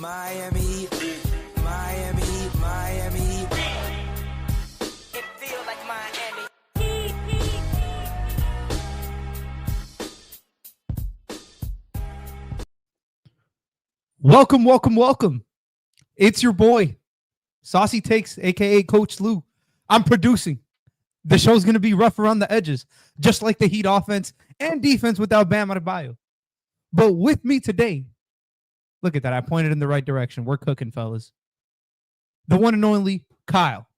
Miami, Miami, Miami. It feels like Miami. Welcome, welcome, welcome. It's your boy, Saucy Takes, aka Coach Lu. I'm producing. The show's going to be rough around the edges, just like the Heat offense and defense without Bam Adebayo. But with me today, look at that. I pointed in the right direction. We're cooking, fellas. The one and only Kyle.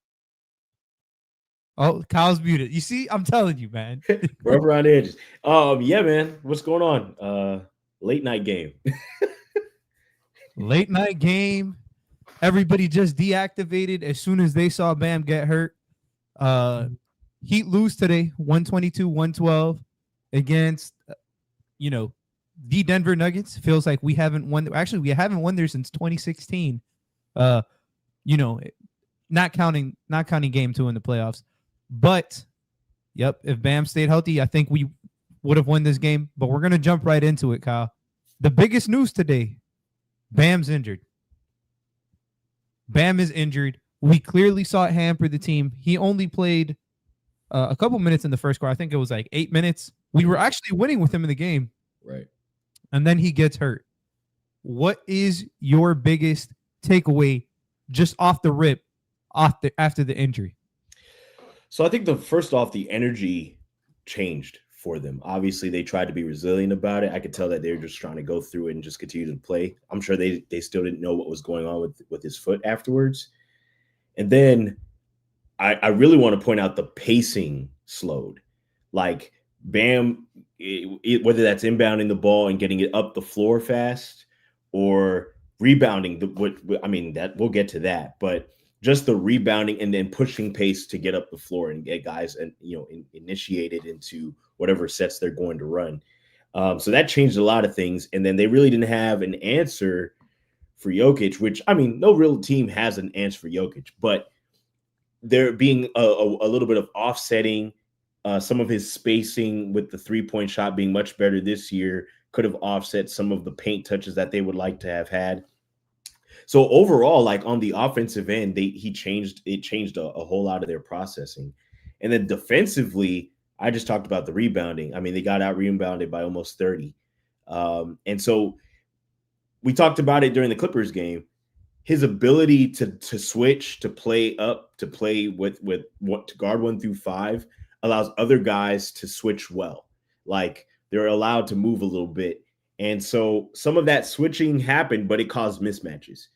Oh, Kyle's muted. You see, I'm telling you, man. Rough around the edges. Yeah, man. What's going on? Late night game. Late night game. Everybody just deactivated as soon as they saw Bam get hurt. Heat lose today, 122-112 against, the Denver Nuggets. Feels like we haven't won. Actually, we haven't won there since 2016. Not counting game 2 in the playoffs. But, yep, if Bam stayed healthy, I think we would have won this game. But we're going to jump right into it, Kyle. The biggest news today, Bam's injured. Bam is injured. We clearly saw it hamper the team. He only played a couple minutes in the first quarter. I think it was like 8 minutes. We were actually winning with him in the game. Right. And then he gets hurt. What is your biggest takeaway just off the rip after the injury? So I think the energy changed for them. Obviously, they tried to be resilient about it. I could tell that they were just trying to go through it and just continue to play. I'm sure they still didn't know what was going on with his foot afterwards. And then I really want to point out the pacing slowed. Like Bam, whether that's inbounding the ball and getting it up the floor fast or rebounding, that we'll get to that. But just the rebounding and then pushing pace to get up the floor and get guys initiated into whatever sets they're going to run. So that changed a lot of things. And then they really didn't have an answer for Jokic, which, no real team has an answer for Jokic, but there being a little bit of offsetting, some of his spacing with the 3-point shot being much better this year could have offset some of the paint touches that they would like to have had. So overall, like on the offensive end, it changed a whole lot of their processing. And then defensively, I just talked about the rebounding. They got out rebounded by almost 30. And so we talked about it during the Clippers game. His ability to switch, to play up, to play with what to guard 1 through 5 allows other guys to switch well. Like they're allowed to move a little bit. And so some of that switching happened, but it caused mismatches.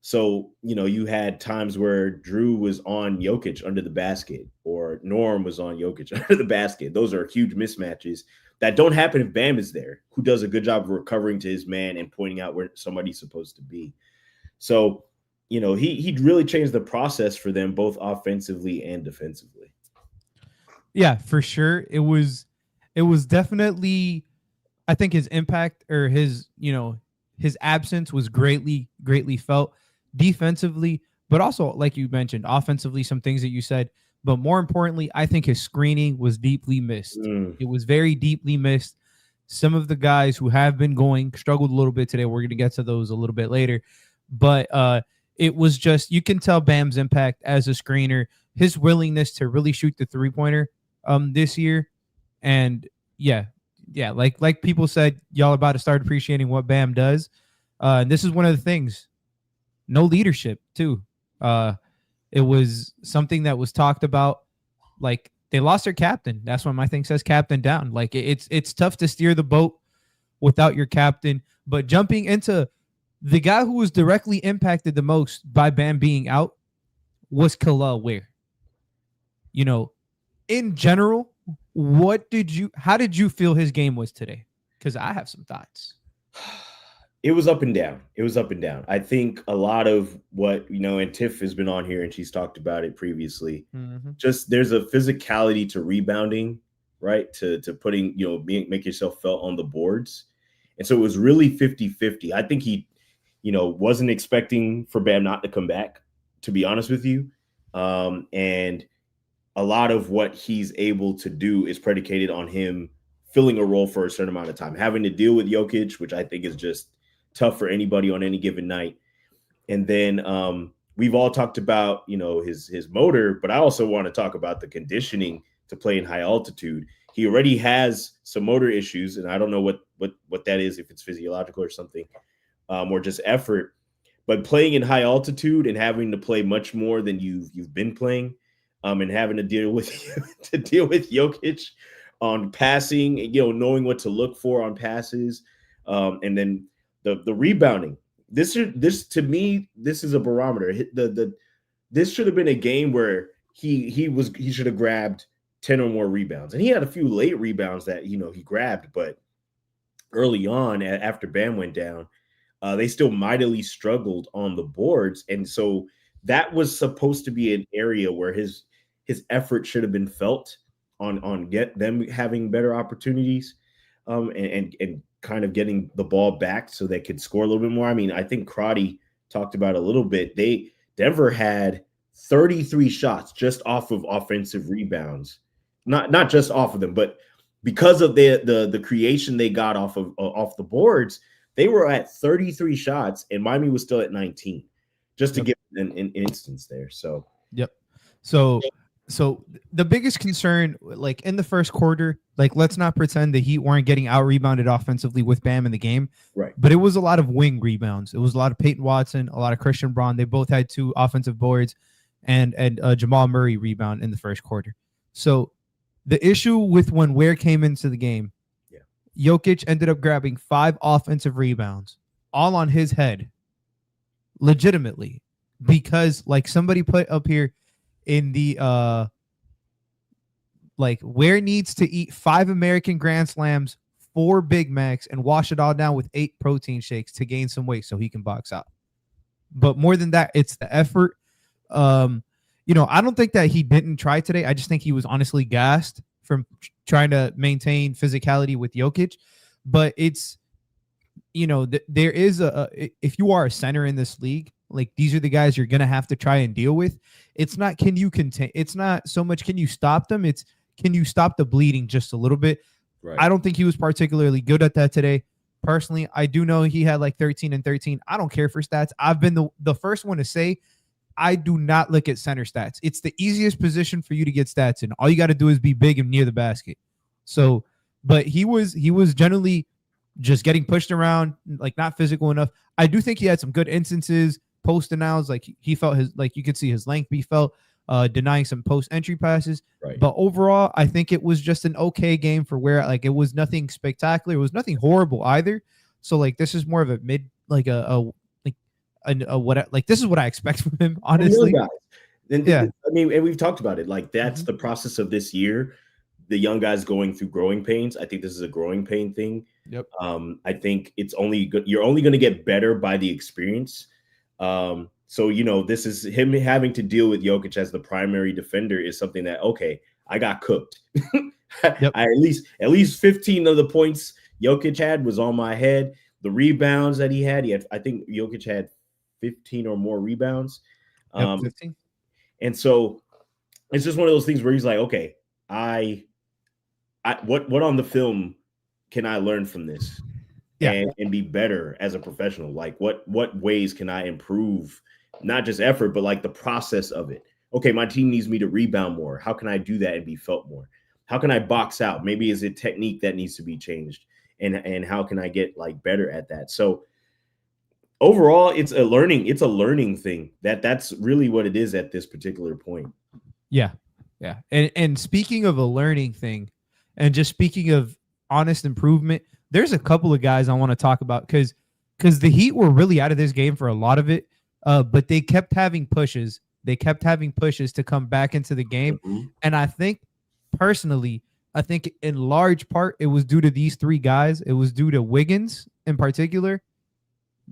So, you had times where Drew was on Jokic under the basket or Norm was on Jokic under the basket. Those are huge mismatches that don't happen if Bam is there, who does a good job of recovering to his man and pointing out where somebody's supposed to be. So, he really changed the process for them both offensively and defensively. Yeah, for sure. It was definitely, I think his impact or his absence was greatly felt defensively, but also, like you mentioned, offensively, some things that you said. But more importantly, I think his screening was deeply missed. It was very deeply missed. Some of the guys who have been going struggled a little bit today. We're going to get to those a little bit later. But it was just, you can tell Bam's impact as a screener, his willingness to really shoot the 3-pointer this year. And yeah, like people said, y'all about to start appreciating what Bam does. And this is one of the things. No leadership, too. It was something that was talked about. Like, they lost their captain. That's why my thing says captain down. Like, it's tough to steer the boat without your captain. But jumping into the guy who was directly impacted the most by Bam being out was Kel'el Ware. In general, how did you feel his game was today? Because I have some thoughts. It was up and down. I think a lot of what, and Tiff has been on here and she's talked about it previously. Just there's a physicality to rebounding, right? To putting, make yourself felt on the boards. And so it was really 50-50. I think he, wasn't expecting for Bam not to come back, to be honest with you. And a lot of what he's able to do is predicated on him filling a role for a certain amount of time, having to deal with Jokic, which I think is just tough for anybody on any given night. And then we've all talked about, his motor, but I also want to talk about the conditioning to play in high altitude. He already has some motor issues, and I don't know what that is, if it's physiological or something, or just effort. But playing in high altitude and having to play much more than you've been playing, and having to deal with Jokic on passing, knowing what to look for on passes, and then the rebounding. This to me, this is a barometer. This should have been a game where he should have grabbed 10 or more rebounds, and he had a few late rebounds that he grabbed, but early on after Bam went down, they still mightily struggled on the boards, and so that was supposed to be an area where his effort should have been felt on get them having better opportunities, and kind of getting the ball back so they could score a little bit more. I mean, I think Crotty talked about a little bit. Denver had 33 shots just off of offensive rebounds, not just off of them, but because of the creation they got off the boards, they were at 33 shots, and Miami was still at 19. Just to give an instance there. So yep. So the biggest concern, like in the first quarter, like let's not pretend the Heat weren't getting out rebounded offensively with Bam in the game, right? But it was a lot of wing rebounds. It was a lot of Peyton Watson, a lot of Christian Braun. They both had 2 offensive boards, and Jamal Murray rebound in the first quarter. So the issue with when Ware came into the game, Jokic ended up grabbing 5 offensive rebounds, all on his head, legitimately, because like somebody put up here in the Ware needs to eat 5 American Grand Slams, 4 Big Macs, and wash it all down with 8 protein shakes to gain some weight so he can box out. But more than that, it's the effort. I don't think that he didn't try today. I just think he was honestly gassed from trying to maintain physicality with Jokic. But it's, there is if you are a center in this league, like these are the guys you're going to have to try and deal with. It's not, can you contain? It's not so much, can you stop them? It's, can you stop the bleeding just a little bit? Right. I don't think he was particularly good at that today. Personally, I do know he had like 13 and 13. I don't care for stats. I've been the first one to say, I do not look at center stats. It's the easiest position for you to get stats in. All you got to do is be big and near the basket. So, but he was generally just getting pushed around, like not physical enough. I do think he had some good instances, post announced, like he felt his, like you could see his length be felt, denying some post entry passes. Right. But overall, I think it was just an okay game for Ware. Like it was nothing spectacular. It was nothing horrible either. So like this is more of a mid, like what, like this is what I expect from him, honestly. And we've talked about it. Like that's the process of this year. The young guys going through growing pains. I think this is a growing pain thing. Yep. I think it's only good. You're only going to get better by the experience. So, this is him having to deal with Jokic as the primary defender is something that, okay, I got cooked. Yep. At least 15 of the points Jokic had was on my head. The rebounds that he had, I think Jokic had 15 or more rebounds. 15. And so it's just one of those things where he's like, okay, what on the film can I learn from this? And be better as a professional? Like what ways can I improve, not just effort, but like the process of it? Okay, my team needs me to rebound more. How can I do that and be felt more? How can I box out? Maybe is it technique that needs to be changed? And how can I get like better at that? So overall, it's a learning thing. That's really what it is at this particular point. Yeah. And speaking of a learning thing, and just speaking of honest improvement, there's a couple of guys I want to talk about because the Heat were really out of this game for a lot of it, but they kept having pushes. They kept having pushes to come back into the game. Mm-hmm. And I think personally, in large part, it was due to these 3 guys. It was due to Wiggins in particular,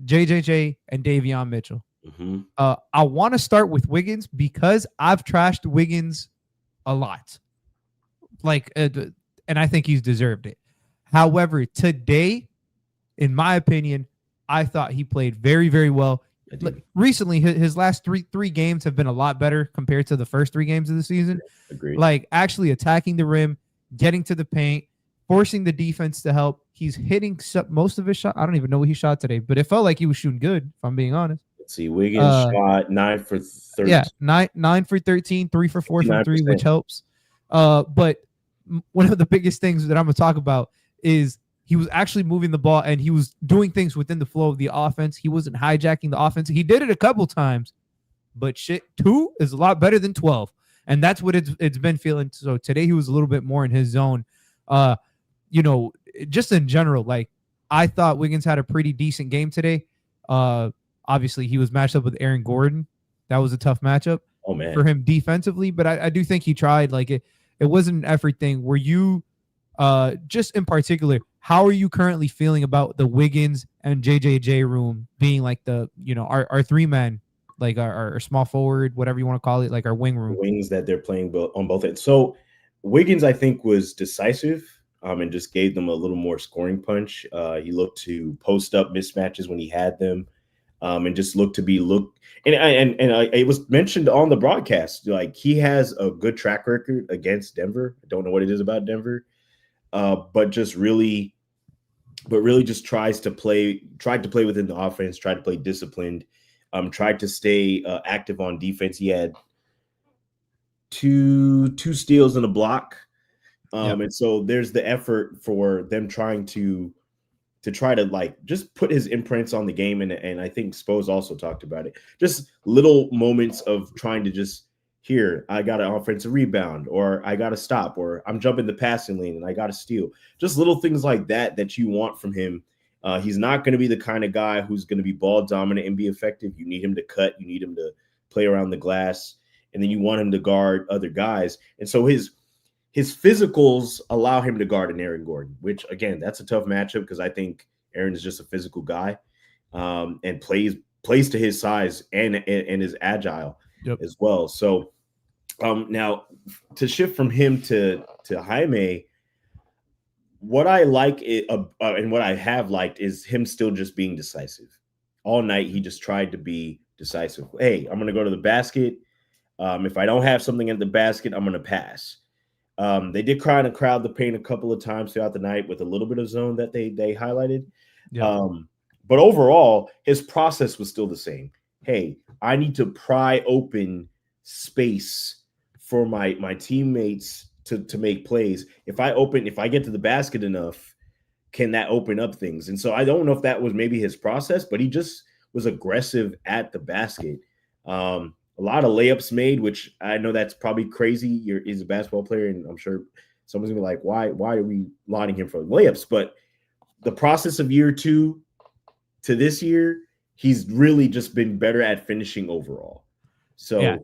JJJ, and Davion Mitchell. Mm-hmm. I want to start with Wiggins because I've trashed Wiggins a lot. And I think he's deserved it. However, today, in my opinion, I thought he played very, very well. Recently, his last three games have been a lot better compared to the first 3 games of the season. Agreed. Like actually attacking the rim, getting to the paint, forcing the defense to help. He's hitting most of his shot. I don't even know what he shot today, but it felt like he was shooting good, if I'm being honest. Let's see. Wiggins shot 9 for 13. Yeah, 9 for 13, 3 for 4 from 3, 59%. which helps. But one of the biggest things that I'm going to talk about is he was actually moving the ball and he was doing things within the flow of the offense. He wasn't hijacking the offense. He did it a couple times, but 2 is a lot better than 12. And that's what it's been feeling. So today he was a little bit more in his zone. Just in general, like I thought Wiggins had a pretty decent game today. Obviously he was matched up with Aaron Gordon. That was a tough matchup for him defensively, but I do think he tried. Like it wasn't an effort thing. Were you just in particular, how are you currently feeling about the Wiggins and JJJ room being like the, our 3-man, like our small forward, whatever you want to call it, like our wing room? Wings that they're playing on both ends. So Wiggins, I think, was decisive and just gave them a little more scoring punch. He looked to post up mismatches when he had them and just looked to be And it was mentioned on the broadcast, like he has a good track record against Denver. I don't know what it is about Denver, but really just tried to play within the offense, tried to play disciplined, tried to stay active on defense. He had two steals and a block. And so there's the effort for them trying to try to like just put his imprints on the game. And I think Spose also talked about it. Just little moments of trying to just, here, I got an offensive rebound, or I got to stop, or I'm jumping the passing lane and I got to steal. Just little things like that you want from him. He's not going to be the kind of guy who's going to be ball dominant and be effective. You need him to cut. You need him to play around the glass. And then you want him to guard other guys. And so his physicals allow him to guard an Aaron Gordon, which, again, that's a tough matchup because I think Aaron is just a physical guy and plays to his size and is agile as well. So now to shift from him to Jaime, what I like and what I have liked is him still just being decisive. All night he just tried to be decisive. Hey, I'm going to go to the basket. If I don't have something at the basket, I'm going to pass. They did try to crowd the paint a couple of times throughout the night with a little bit of zone that they highlighted. Yeah. But overall, his process was still the same. Hey, I need to pry open space for my teammates to make plays. If I get to the basket enough, can that open up things? And so I don't know if that was maybe his process, but he just was aggressive at the basket. A lot of layups made, which I know that's probably crazy. He's a basketball player, and I'm sure someone's gonna be like, why are we lauding him for layups? But the process of year 2 to this year, he's really just been better at finishing overall. So yeah.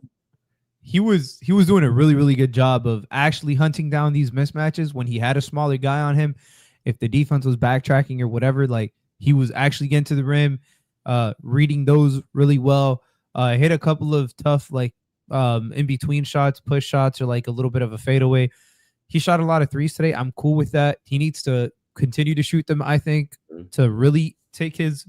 He was doing a really, really good job of actually hunting down these mismatches when he had a smaller guy on him. If the defense was backtracking or whatever, like he was actually getting to the rim, reading those really well. Hit a couple of tough, like in between shots, push shots, or like a little bit of a fadeaway. He shot a lot of threes today. I'm cool with that. He needs to continue to shoot them, I think, to really take his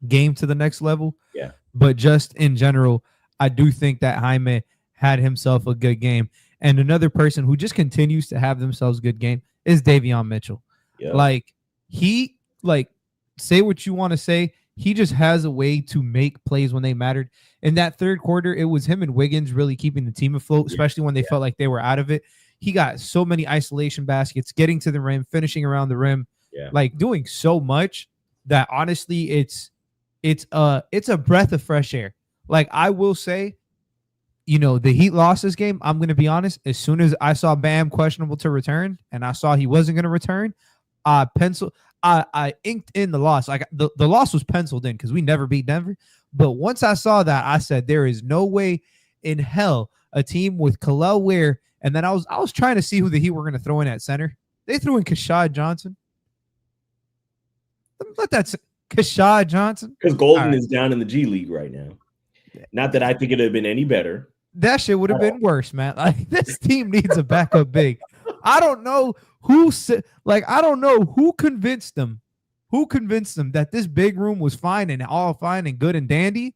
game to the next level. Yeah. But just in general, I do think that Jaime had himself a good game. And another person who just continues to have themselves good game is Davion Mitchell. Yeah. Like he, say what you want to say. He just has a way to make plays when they mattered. In that third quarter, it was him and Wiggins really keeping the team afloat, especially when they felt like they were out of it. He got so many isolation baskets, getting to the rim, finishing around the rim, like doing so much that honestly, it's a breath of fresh air. Like I will say, the Heat lost this game. I'm going to be honest. As soon as I saw Bam questionable to return and I saw he wasn't going to return, I inked in the loss. Like the loss was penciled in because we never beat Denver. But once I saw that, I said there is no way in hell a team with Kel'el Ware. And then I was trying to see who the Heat were going to throw in at center. They threw in Kashad Johnson. Let that Kashad Johnson. Because Golden is down in the G League right now. Not that I think it would have been any better. That shit would have been worse, man. Like this team needs a backup big. I don't know I don't know who convinced them that this big room was fine and all fine and good and dandy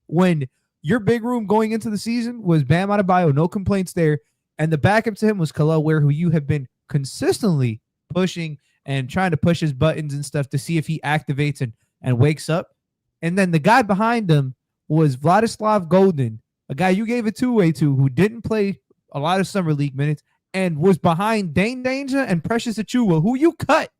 when your big room going into the season was Bam Adebayo, no complaints there, and the backup to him was Kel'el Ware, who you have been consistently pushing and trying to push his buttons and stuff to see if he activates and wakes up. And then the guy behind him was Vladislav Golden, a guy you gave a two-way to who didn't play a lot of summer league minutes and was behind Dane Danger and Precious Achua, who you cut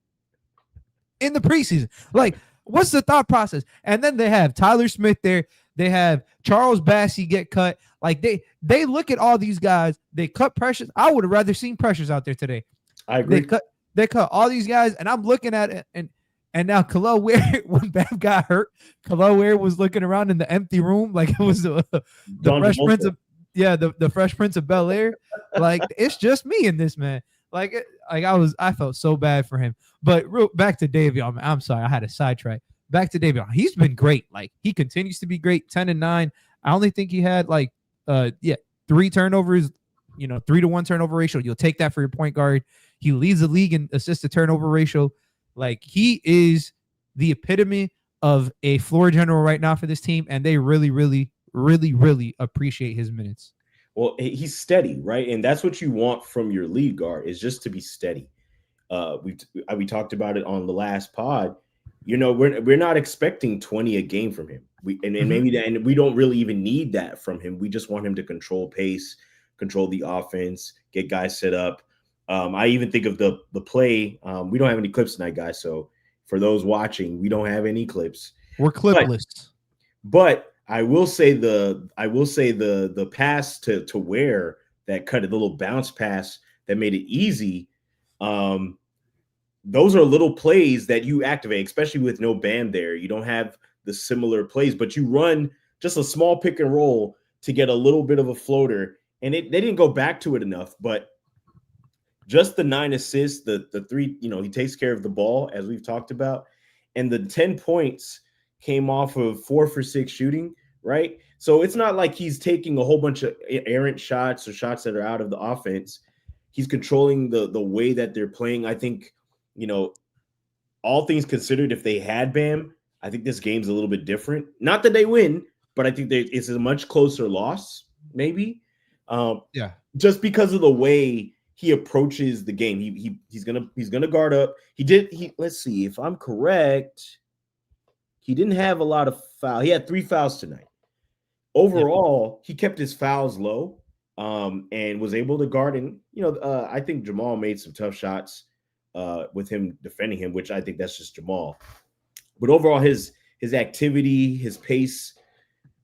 in the preseason. Like, what's the thought process? And then they have Tyler Smith there. They have Charles Bassey get cut. Like, they look at all these guys. They cut Precious. I would have rather seen Precious out there today. I agree. They cut all these guys, and I'm looking at it, and now Kel'el Ware, when Bam got hurt, Kel'el Ware was looking around in the empty room like it was the Fresh Prince of the Fresh Prince of Bel-Air. Like, it's just me in this, man. I felt so bad for him. But back to Davion. I'm sorry, I had a sidetrack. Back to Davion. He's been great. Like, he continues to be great. 10-9. I only think he had 3 turnovers. 3-to-1 turnover ratio. You'll take that for your point guard. He leads the league in assist to turnover ratio. Like, he is the epitome of a floor general right now for this team, and they really, really, really, really appreciate his minutes. Well, he's steady, right? And that's what you want from your lead guard, is just to be steady. We talked about it on the last pod. We're not expecting 20 a game from him. And we don't really even need that from him. We just want him to control pace, control the offense, get guys set up. I even think of the play. We don't have any clips tonight, guys. So for those watching, we don't have any clips. We're clipless. But I will say the pass to Ware that cut a little bounce pass that made it easy. Those are little plays that you activate, especially with no Bam there. You don't have the similar plays, but you run just a small pick and roll to get a little bit of a floater. And they didn't go back to it enough, but just the 9 assists, the 3, he takes care of the ball, as we've talked about. And the 10 points came off of 4 for 6 shooting, right? So it's not like he's taking a whole bunch of errant shots or shots that are out of the offense. He's controlling the way that they're playing. I think, all things considered, if they had Bam, I think this game's a little bit different. Not that they win, but I think it's a much closer loss, maybe. Just because of the way he approaches the game. He's gonna guard up. Let's see if I'm correct. He didn't have a lot of fouls. He had 3 fouls tonight. Overall, he kept his fouls low, and was able to guard. And I think Jamal made some tough shots with him defending him, which I think that's just Jamal. But overall, his activity, his pace,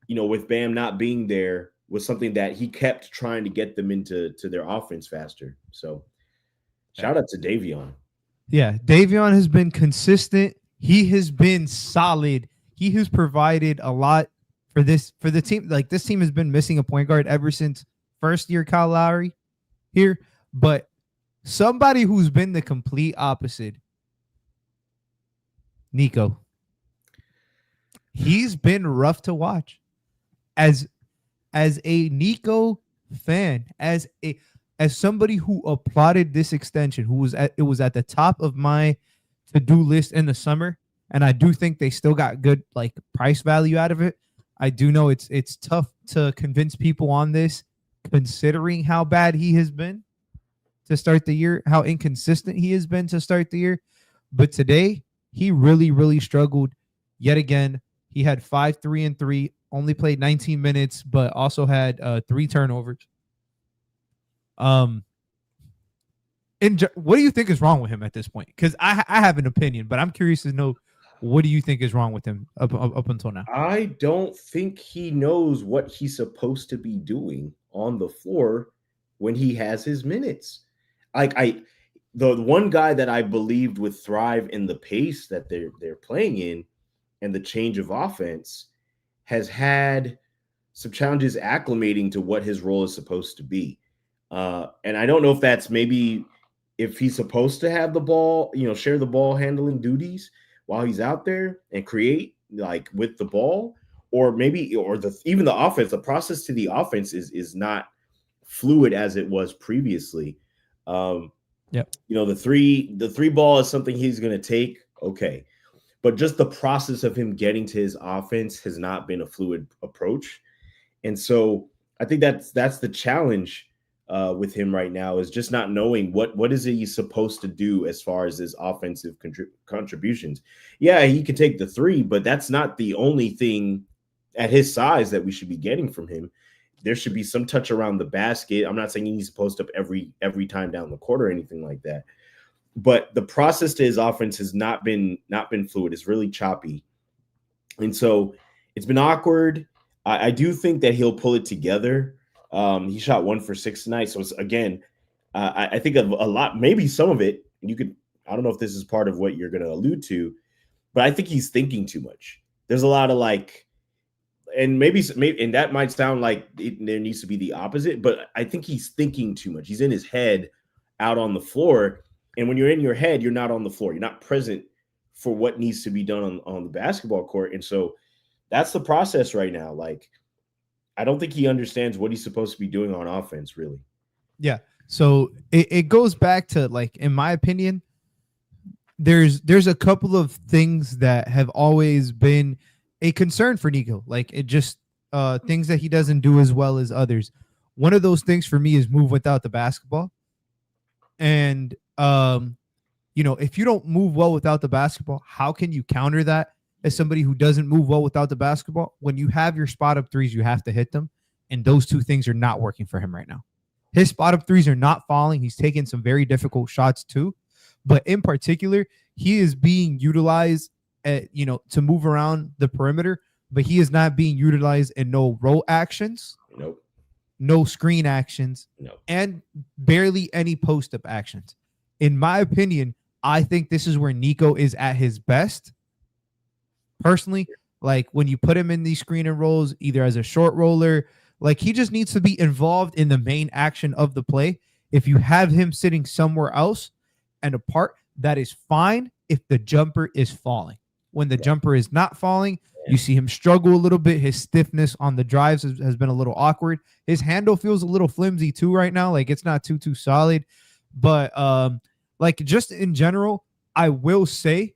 with Bam not being there, was something that he kept trying to get them into their offense faster. So shout out to Davion. Yeah, Davion has been consistent. He has been solid. He has provided a lot for the team. Like, this team has been missing a point guard ever since first year Kyle Lowry here. But somebody who's been the complete opposite, Niko. He's been rough to watch. As a Niko fan, as somebody who applauded this extension, it was at the top of my to-do list in the summer, and I do think they still got good price value out of it. I do know it's tough to convince people on this, considering how bad he has been to start the year, how inconsistent he has been to start the year. But today, he really, really struggled yet again. He had 5 3-3. Only played 19 minutes, but also had 3 turnovers. And what do you think is wrong with him at this point? Because I have an opinion, but I'm curious to know, what do you think is wrong with him up until now? I don't think he knows what he's supposed to be doing on the floor when he has his minutes. The one guy that I believed would thrive in the pace that they're playing in and the change of offense has had some challenges acclimating to what his role is supposed to be. And I don't know if that's maybe if he's supposed to have the ball, share the ball handling duties while he's out there and create with the ball, or maybe, even the offense, the process to the offense is not fluid as it was previously. The three ball is something he's going to take. Okay. But just the process of him getting to his offense has not been a fluid approach. And so I think that's the challenge with him right now is just not knowing what is it he's supposed to do as far as his offensive contributions. Yeah, he can take the three, but that's not the only thing at his size that we should be getting from him. There should be some touch around the basket. I'm not saying he needs to post up every time down the court or anything like that. But the process to his offense has not been fluid. It's really choppy. And so it's been awkward. I do think that he'll pull it together. He shot 1 for 6 tonight. So it's, again, I think of a lot, maybe some of it, you could, I don't know if this is part of what you're going to allude to, but I think he's thinking too much. There's a lot of like, and maybe and that might sound like there needs to be the opposite, but I think he's thinking too much. He's in his head out on the floor. And when you're in your head, you're not on the floor. You're not present for what needs to be done on the basketball court. And so that's the process right now. Like, I don't think he understands what he's supposed to be doing on offense, really. Yeah. So it goes back to, like, in my opinion, there's a couple of things that have always been a concern for Niko. Like, it just things that he doesn't do as well as others. One of those things for me is move without the basketball. And if you don't move well without the basketball, how can you counter that as somebody who doesn't move well without the basketball? When you have your spot up threes, you have to hit them. And those two things are not working for him right now. His spot up threes are not falling. He's taking some very difficult shots too. But in particular, he is being utilized to move around the perimeter, but he is not being utilized in no roll actions. Nope. No screen actions. No. And barely any post-up actions. In my opinion, I think this is where Niko is at his best. Personally, like when you put him in these screen and rolls, either as a short roller, like he just needs to be involved in the main action of the play. If you have him sitting somewhere else and apart, that is fine if the jumper is falling. When the jumper is not falling, you see him struggle a little bit. His stiffness on the drives has been a little awkward. His handle feels a little flimsy too right now. Like it's not too solid. But like just in general, I will say,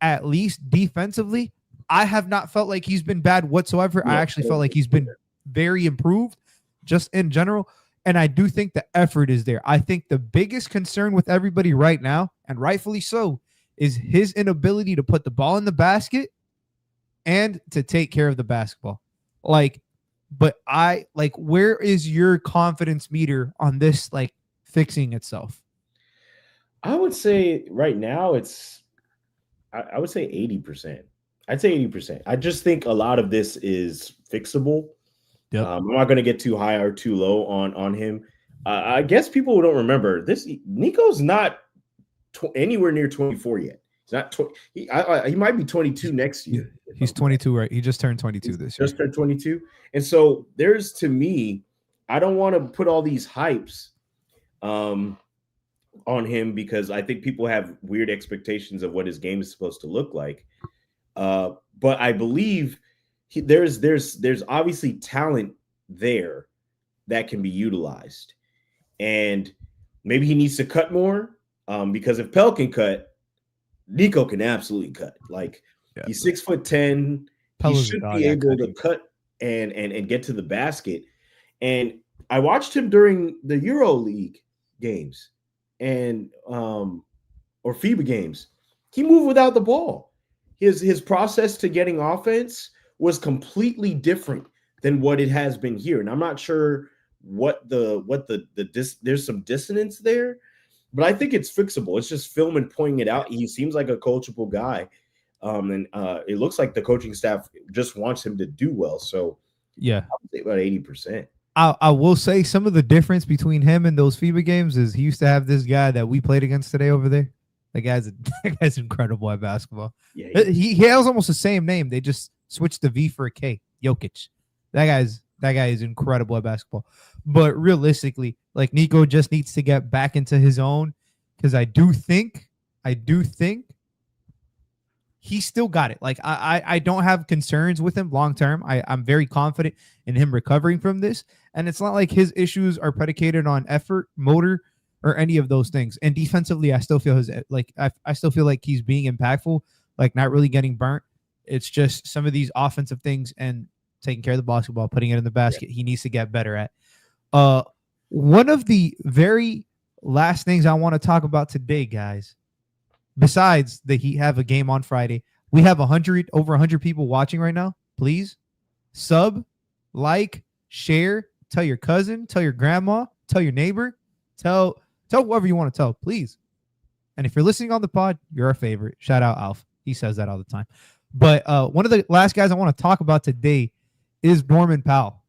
at least defensively, I have not felt like he's been bad whatsoever. I actually felt like he's been very improved just in general. And I do think the effort is there. I think the biggest concern with everybody right now, and rightfully so, is his inability to put the ball in the basket and to take care of the basketball. Where is your confidence meter on this, like, fixing itself? I would say right now I would say 80%. I'd say 80%. I just think a lot of this is fixable. Yep. I'm not going to get too high or too low on him. I guess people don't remember this. Niko's not anywhere near 24 yet. He's not. He might be 22 next year. He's 22, right? He just turned 22 this year. Just turned 22, and so there's, to me, I don't want to put all these hypes on him because I think people have weird expectations of what his game is supposed to look like. But I believe there's obviously talent there that can be utilized, and maybe he needs to cut more because if Pell can cut, Niko can absolutely cut. Like he's 6'10", he should be able to cut and get to the basket. And I watched him during the EuroLeague games and or FIBA games. He moved without the ball. His process to getting offense was completely different than what it has been here. And I'm not sure what there's some dissonance there, but I think it's fixable. It's just film and pointing it out. He seems like a coachable guy. And it looks like the coaching staff just wants him to do well. So yeah, I would say about 80%. I will say some of the difference between him and those FIBA games is he used to have this guy that we played against today over there. That guy's incredible at basketball. Yeah, he has almost the same name. They just switched the V for a K. Jokic. That guy is incredible at basketball. But realistically, like Niko just needs to get back into his own, because I do think he still got it. Like I don't have concerns with him long term. I'm very confident in him recovering from this. And it's not like his issues are predicated on effort, motor, or any of those things. And defensively, I still feel I still feel like he's being impactful, like not really getting burnt. It's just some of these offensive things and taking care of the basketball, putting it in the basket, he needs to get better at. One of the very last things I want to talk about today, guys, besides the Heat have a game on Friday, we have over 100 people watching right now. Please sub, like, share, tell your cousin, tell your grandma, tell your neighbor, tell whoever you want to tell, please. And if you're listening on the pod, you're our favorite. Shout out Alf. He says that all the time. But one of the last guys I want to talk about today is Norman Powell,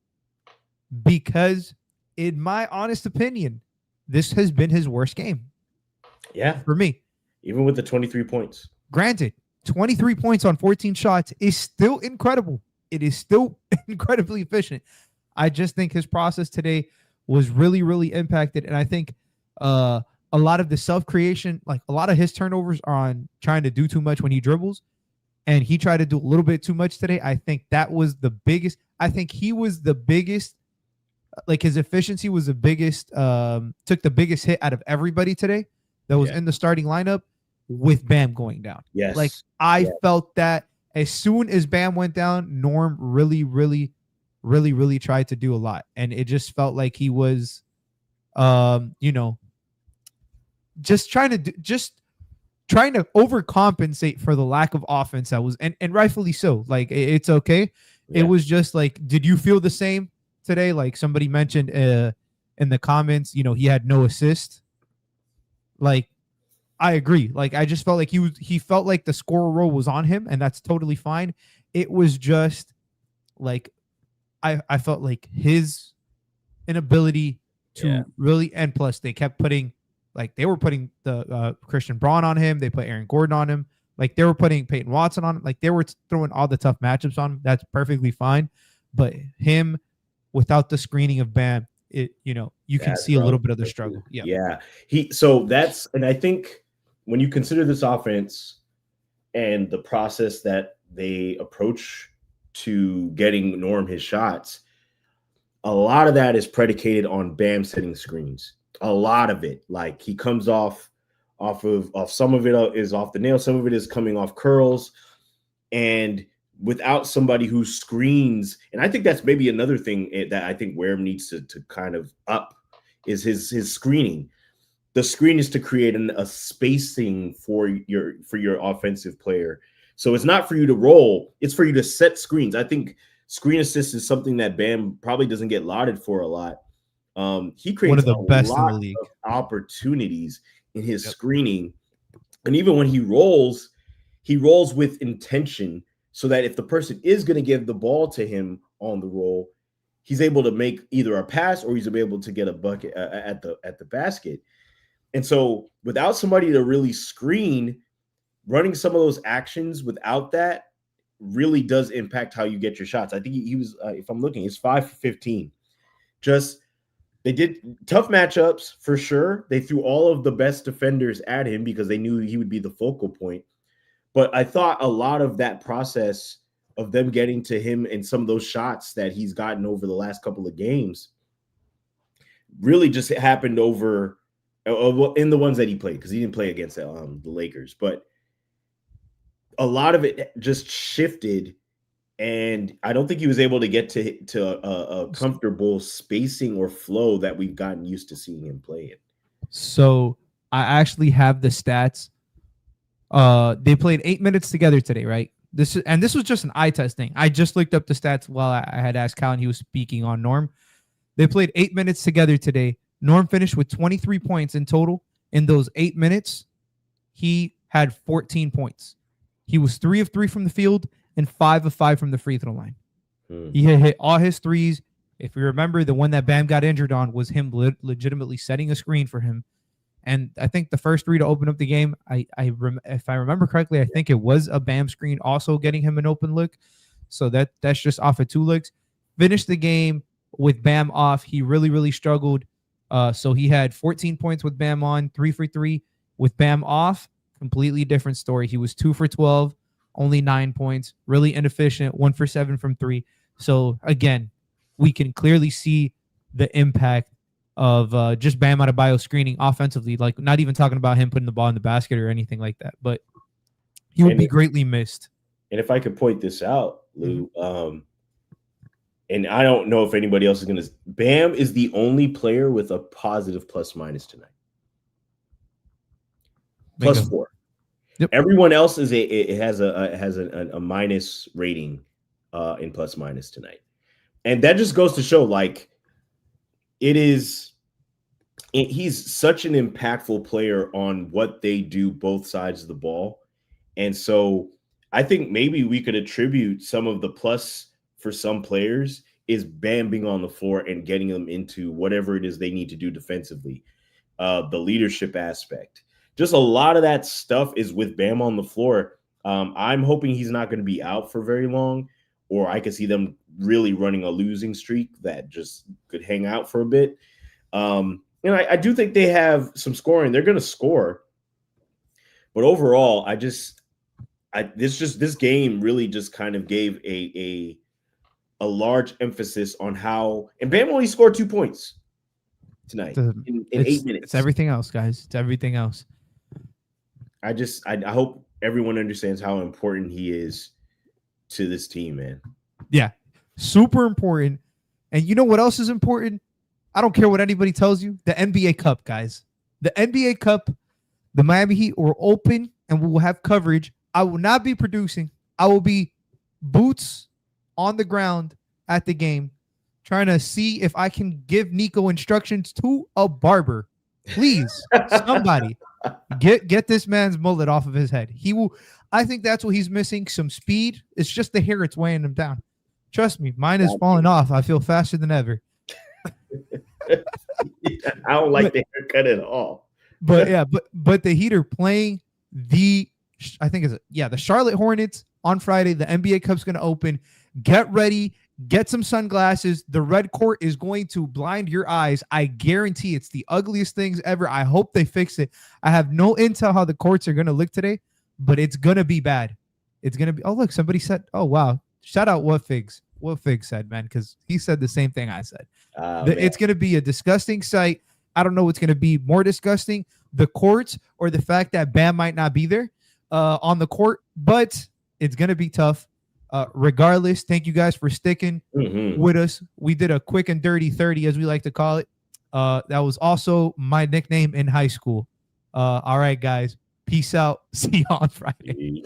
because in my honest opinion, this has been his worst game. Yeah. For me. Even with the 23 points. Granted, 23 points on 14 shots is still incredible. It is still incredibly efficient. I just think his process today was really, really impacted. And I think a lot of the self-creation, like a lot of his turnovers are on trying to do too much when he dribbles. And he tried to do a little bit too much today. I think that was the biggest. I think he was the biggest. Like his efficiency was the biggest, took the biggest hit out of everybody today that was in the starting lineup with Bam going down. Yes. Like I felt that as soon as Bam went down, Norm really, really, really, really tried to do a lot. And it just felt like he was, just trying to overcompensate for the lack of offense that was, and rightfully so. Like it's okay. Yeah. It was just like, did you feel the same today? Like somebody mentioned in the comments, he had no assist. Like I agree. Like I just felt like he felt like the scorer role was on him, and that's totally fine. It was just like I felt like his inability to really, and plus they kept putting, like they were putting the Christian Braun on him. They put Aaron Gordon on him. Like they were putting Peyton Watson on him. Like they were throwing all the tough matchups on him. That's perfectly fine. But him without the screening of Bam, you can see a little bit of the struggle. Yeah. And I think when you consider this offense and the process that they approach to getting Norm his shots, a lot of that is predicated on Bam setting screens. A lot of it, like he comes off some of it is off the nail, some of it is coming off curls, and without somebody who screens, and I think that's maybe another thing that I think Ware needs to kind of up is his screening. The screen is to create a spacing for your offensive player. So it's not for you to roll, it's for you to set screens. I think screen assist is something that Bam probably doesn't get lauded for a lot. He creates one of the best in the league opportunities in his screening. And even when he rolls with intention, so that if the person is going to give the ball to him on the roll, he's able to make either a pass or he's able to get a bucket at the basket. And so without somebody to really screen, running some of those actions without that really does impact how you get your shots. I think he was, if I'm looking, he's 5 for 15. They did tough matchups for sure. They threw all of the best defenders at him because they knew he would be the focal point. But I thought a lot of that process of them getting to him and some of those shots that he's gotten over the last couple of games really just happened over in the ones that he played, because he didn't play against the Lakers. But a lot of it just shifted, and I don't think he was able to get to a comfortable spacing or flow that we've gotten used to seeing him play in. So I actually have the stats. They played 8 minutes together today, right? This was just an eye test thing. I just looked up the stats while I had asked Kyle, and he was speaking on Norm. They played 8 minutes together today. Norm finished with 23 points in total. In those 8 minutes, he had 14 points. He was 3 of 3 from the field and 5 of 5 from the free throw line. He had hit all his threes. If you remember, the one that Bam got injured on was him legitimately setting a screen for him. And I think the first three to open up the game, if I remember correctly, I think it was a Bam screen also getting him an open look. So that's just off of 2 looks. Finished the game with Bam off. He really, really struggled. So he had 14 points with Bam on, 3 for 3 with Bam off. Completely different story. He was 2 for 12, only 9 points, really inefficient, 1 for 7 from 3. So again, we can clearly see the impact of just Bam Adebayo screening offensively, like not even talking about him putting the ball in the basket or anything like that, but he would be greatly missed. And if I could point this out, Lou, And I don't know if anybody else is going to. Bam is the only player with a positive plus minus tonight. Bingo. +4. Yep. Everyone else has a minus rating in plus minus tonight. And that just goes to show, like, he's such an impactful player on what they do both sides of the ball. And so I think maybe we could attribute some of the plus for some players is Bam being on the floor and getting them into whatever it is they need to do defensively. The leadership aspect. Just a lot of that stuff is with Bam on the floor. I'm hoping he's not going to be out for very long, or I could see them really running a losing streak that just could hang out for a bit. And I do think they have some scoring. They're going to score. But overall, this game really just kind of gave a large emphasis on how, and Bam only scored 2 points tonight in 8 minutes. It's everything else, guys. It's everything else. I hope everyone understands how important he is to this team, man. Yeah, super important. And you know what else is important? I don't care what anybody tells you. The NBA Cup, guys. The NBA Cup, the Miami Heat will open and we will have coverage. I will not be producing. I will be boots on the ground at the game, trying to see if I can give Niko instructions to a barber. Please, somebody get this man's mullet off of his head. He will. I think that's what he's missing. Some speed. It's just the hair. It's weighing him down. Trust me, mine is falling off. I feel faster than ever. I don't like the haircut at all. But yeah, but the Heat are playing the Charlotte Hornets on Friday. The NBA Cup's going to open. Get ready. Get some sunglasses. The red court is going to blind your eyes. I guarantee it's the ugliest things ever. I hope they fix it. I have no intel how the courts are going to look today, but it's going to be bad. It's going to be. Oh, look, somebody said, oh, wow. Shout out What Figs said, man, because he said the same thing I said. It's going to be a disgusting sight. I don't know what's going to be more disgusting, the courts or the fact that Bam might not be there on the court, but it's going to be tough. Regardless, thank you guys for sticking with us. We did a quick and dirty 30, as we like to call it. That was also my nickname in high school. All right, guys. Peace out. See you on Friday.